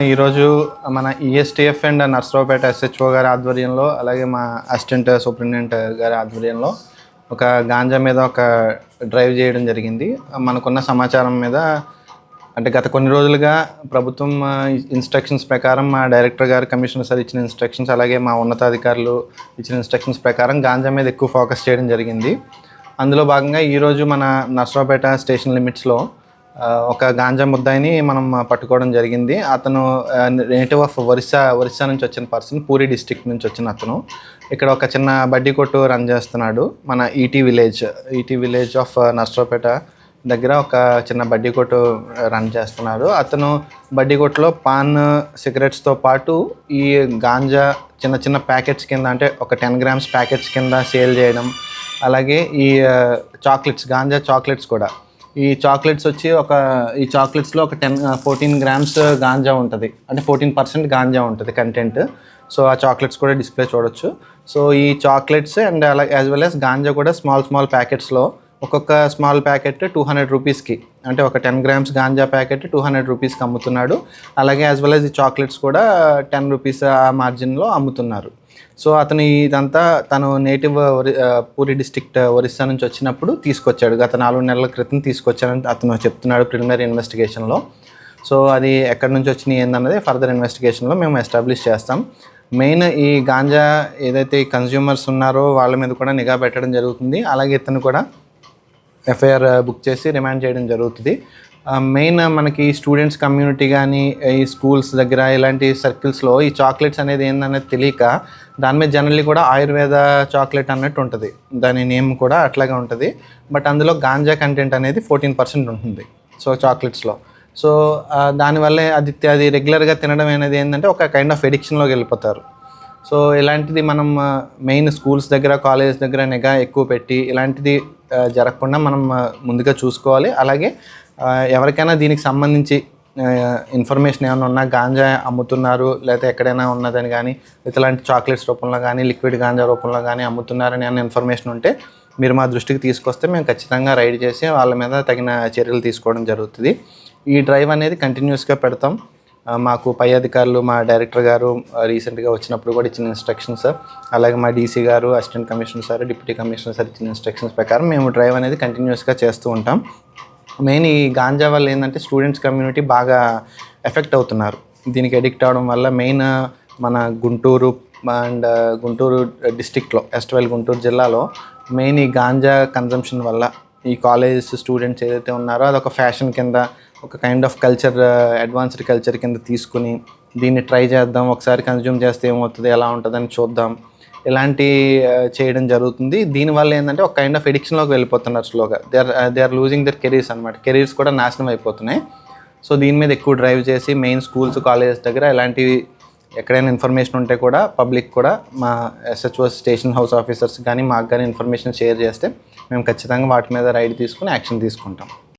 ఈరోజు మన ESTF and Narasaraopet SHO గారి ఆధ్వర్యంలో, అలాగే మా అసిస్టెంట్ సూపరింటెండెంట్ గారి ఆధ్వర్యంలో ఒక గాంజా మీద ఒక డ్రైవ్ చేయడం జరిగింది. మనకున్న సమాచారం మీద అంటే గత కొన్ని రోజులుగా ప్రభుత్వం ఇన్స్ట్రక్షన్స్ ప్రకారం మా డైరెక్టర్ గారు, కమిషనర్ సార్ ఇచ్చిన ఇన్స్ట్రక్షన్స్, అలాగే మా ఉన్నతాధికారులు ఇచ్చిన ఇన్స్ట్రక్షన్స్ ప్రకారం గాంజా మీద ఎక్కువ ఫోకస్ చేయడం జరిగింది. అందులో భాగంగా ఈరోజు మన నర్సరావుపేట స్టేషన్ లిమిట్స్లో ఒక గాంజా ముద్దాయిని మనం పట్టుకోవడం జరిగింది. అతను నేటివ్ ఆఫ్ ఒరిస్సా నుంచి వచ్చిన పర్సన్, పూరి డిస్ట్రిక్ట్ నుంచి వచ్చిన అతను. ఇక్కడ ఒక చిన్న బడ్డీ కొట్టు రన్ చేస్తున్నాడు. మన ఈటీ విలేజ్ ఆఫ్ నర్సరావుపేట దగ్గర ఒక చిన్న బడ్డీ కొట్టు రన్ చేస్తున్నాడు. అతను బడ్డీ కొట్టులో పాన్, సిగరెట్స్తో పాటు ఈ గాంజా చిన్న చిన్న ప్యాకెట్స్ కింద, అంటే ఒక 10 grams ప్యాకెట్స్ కింద సేల్ చేయడం, అలాగే ఈ చాక్లెట్స్, గాంజా చాక్లెట్స్ కూడా. ఈ చాక్లెట్స్లో ఒక 14 grams గాంజా ఉంటుంది, అంటే 14% గాంజా ఉంటుంది కంటెంట్. సో ఆ చాక్లెట్స్ కూడా డిస్ప్లే చూడొచ్చు. సో ఈ చాక్లెట్స్ అండ్ అలాగే యాజ్ వెల్ యాజ్ గాంజా కూడా స్మాల్ ప్యాకెట్స్లో, ఒక్కొక్క స్మాల్ ప్యాకెట్ 200 రూపీస్కి, అంటే ఒక 10 grams గాంజా ప్యాకెట్ 200 రూపీస్కి అమ్ముతున్నాడు. అలాగే యాజ్ వెల్ యాజ్ ఈ చాక్లెట్స్ కూడా 10 రూపీస్ ఆ మార్జిన్లో అమ్ముతున్నారు. సో అతను ఇదంతా తను నేటివ్ పూరి డిస్ట్రిక్ట్ ఒరిస్సా నుంచి వచ్చినప్పుడు తీసుకొచ్చాడు. గత 4 నెలల క్రితం తీసుకొచ్చాడని అతను చెప్తున్నాడు ప్రిలిమినరీ ఇన్వెస్టిగేషన్లో. సో అది ఎక్కడి నుంచి వచ్చినాయి ఏందన్నది ఫర్దర్ ఇన్వెస్టిగేషన్లో మేము ఎస్టాబ్లిష్ చేస్తాం. మెయిన్ ఈ గాంజా ఏదైతే కన్జ్యూమర్స్ ఉన్నారో వాళ్ళ మీద కూడా నిఘా పెట్టడం జరుగుతుంది. అలాగే ఇతను కూడా ఎఫ్ఐఆర్ బుక్ చేసి రిమాండ్ చేయడం జరుగుతుంది. మెయిన్ మనకి స్టూడెంట్స్ కమ్యూనిటీ కానీ, ఈ స్కూల్స్ దగ్గర ఇలాంటి సర్కిల్స్లో ఈ చాక్లెట్స్ అనేది ఏందనేది తెలియక దాని మీద జనరల్లీ కూడా ఆయుర్వేద చాక్లెట్ అన్నట్టు ఉంటుంది, దాని నేమ్ కూడా అట్లాగే ఉంటుంది. బట్ అందులో గాంజా కంటెంట్ అనేది 14% ఉంటుంది సో చాక్లెట్స్లో. సో దానివల్లే అది రెగ్యులర్గా తినడం అనేది ఏంటంటే ఒక కైండ్ ఆఫ్ ఎడిక్షన్లోకి వెళ్ళిపోతారు. సో ఇలాంటిది మనం మెయిన్ స్కూల్స్ దగ్గర, కాలేజ్ దగ్గర నిఘా ఎక్కువ పెట్టి ఇలాంటిది జరగకుండా మనం ముందుగా చూసుకోవాలి. అలాగే ఎవరికైనా దీనికి సంబంధించి ఇన్ఫర్మేషన్ ఏమైనా ఉన్నా, గాంజా అమ్ముతున్నారు లేకపోతే ఎక్కడైనా ఉన్నదని కానీ, ఇలాంటి చాక్లెట్స్ రూపంలో కానీ, లిక్విడ్ గాంజా రూపంలో కానీ అమ్ముతున్నారని అన్న ఇన్ఫర్మేషన్ ఉంటే మీరు మా దృష్టికి తీసుకొస్తే మేము ఖచ్చితంగా రైడ్ చేసి వాళ్ళ మీద తగిన చర్యలు తీసుకోవడం జరుగుతుంది. ఈ డ్రైవ్ అనేది కంటిన్యూస్గా పెడతాం. మాకు పై అధికారులు, మా డైరెక్టర్ గారు రీసెంట్గా వచ్చినప్పుడు కూడా ఇచ్చిన ఇన్స్ట్రక్షన్స్, అలాగే మా డీసీ గారు, assistant commissioner sir, deputy commissioner sir ఇచ్చిన ఇన్స్ట్రక్షన్స్ ప్రకారం మేము డ్రైవ్ అనేది కంటిన్యూస్గా చేస్తూ ఉంటాం. మెయిన్ ఈ గాంజా వల్ల ఏంటంటే స్టూడెంట్స్ కమ్యూనిటీ బాగా ఎఫెక్ట్ అవుతున్నారు. దీనికి అడిక్ట్ అవడం వల్ల మెయిన్ మన గుంటూరు డిస్టిక్లో, గుంటూరు జిల్లాలో మెయిన్ ఈ గాంజా కన్జంప్షన్ వల్ల ఈ కాలేజ్ స్టూడెంట్స్ ఏదైతే ఉన్నారో అదొక ఫ్యాషన్ కింద, ఒక kind of culture, advanced culture కింద తీసుకుని దీన్ని ట్రై చేద్దాం, ఒకసారి కన్జ్యూమ్ చేస్తే ఏమవుతుంది, ఎలా ఉంటుందని చూద్దాం, ఇలాంటి చేయడం జరుగుతుంది. దీనివల్ల ఏంటంటే ఒక కైండ్ ఆఫ్ ఎడిక్షన్లోకి వెళ్ళిపోతున్నారు స్లోగా. They are losing their careers అనమాట. కెరీర్స్ కూడా నాశనం అయిపోతున్నాయి. సో దీని మీద ఎక్కువ డ్రైవ్ చేసి మెయిన్ స్కూల్స్, కాలేజెస్ దగ్గర ఇలాంటివి ఎక్కడైనా ఇన్ఫర్మేషన్ ఉంటే కూడా పబ్లిక్ కూడా మా ఎస్హెచ్ఓ, స్టేషన్ హౌస్ ఆఫీసర్స్ కానీ మాకు కానీ ఇన్ఫర్మేషన్ షేర్ చేస్తే మేము ఖచ్చితంగా వాటి మీద రైడ్ తీసుకుని యాక్షన్ తీసుకుంటాం.